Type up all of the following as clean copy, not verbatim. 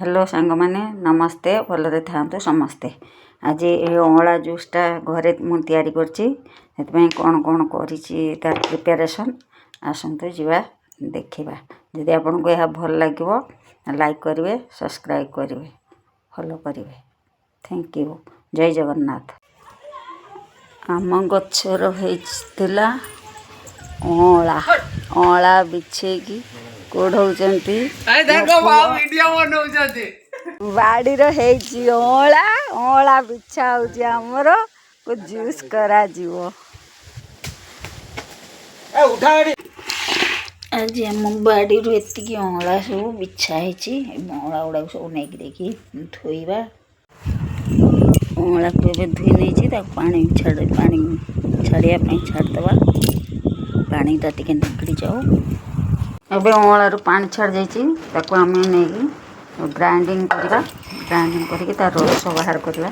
Hello सांग मैंने नमस्ते भलरे था समस्ते। आज ये अँला जूसटा घरे मुझे तैयारी करछि कौन कौन तार प्रिपेरेसन आसतु जीवा देखा। जदि आपको यह भल लगे लाइक करेंगे, सब्सक्राइब करेंगे, फॉलो करेंगे। Thank you. जय जगन्नाथ। आम गचर होता अँला अँला बिछेकी कोढ़ौचंती बाड़ी अँला अँला बिछा होमर को जूस करा आज आम बाड़ी एति अँला सब बिछाई अँला गुड़ा सब नहीं देखी धोइबा। अँला को धोई नहीं पानी छाड़िया छाड़दवा। पानी टा टिके निकली जाओ। एबे अँलारू पानी छाड़ जाइए आम नहीं ग्राइंडिंग करवा। ग्राइंडिंग करके तार रस बाहर करवा।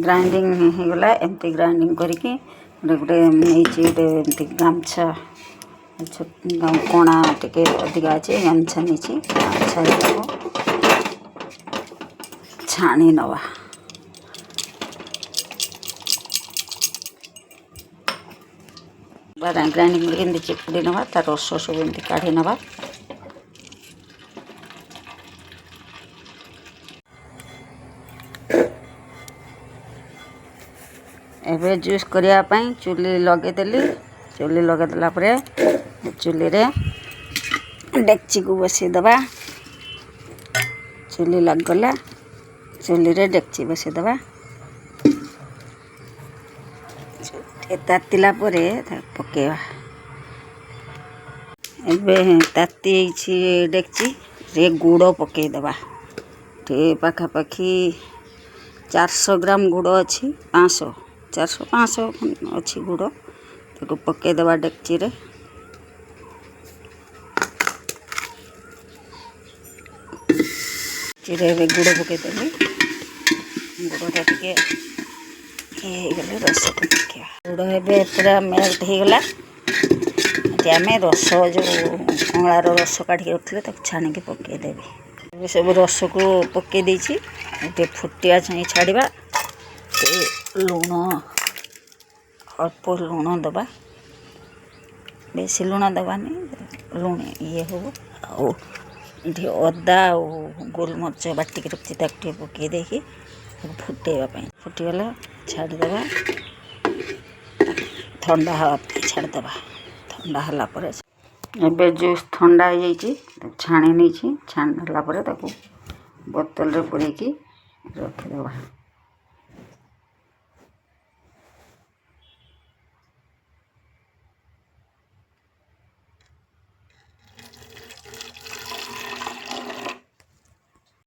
ग्राइंडिंग होगला एमती ग्राइंडिंग करके गोटे नहीं गामछा कणा टिके अधिका अच्छे गामछा नहीं गामछा छाणी नवा। ग्राइंडिंग करके चिपुड़ी नवा तार रस सब एमती काढ़ी नवा। एबे जूस करने चुली लगेदेली। चुली लगेदेला परे चुली रे डेक्ची को बसईदबा। चुली लगगला चुली रे डेक्ची बसईदबा। तातिला परे पकेवा। एबे ताती डेक्ची रे गुड़ पकईदबा। पाखापाखि 400 ग्राम गुड़ अच्छी 400-500 अच्छी गुड़ ताको पकईदबा डेक्ची रे। गुड़ पकईदेली। गुड़टा टिके गले रस को देखा। गुड़ ए पूरा मेल्ट होगला। आम रस जो अँलार रस काढ़ी रखिले छाणी के पकईदेवी। सब रस को पकई देछि फुटिया छाड़ा। लुण अल्प लुण दबा। बेसी लुण दबानी लुण ये हो। ये अदा और गोलमरीच बाटिक रखी पकई देखी फुटेवाई। फुटीगला छाड़देवा। ठंडा हवा छाड़देवा। ठंडा है एबे जूस ठंडा हो छाणी नहीं। छाणीला बोतल रे पूरेकी रखिदेवा।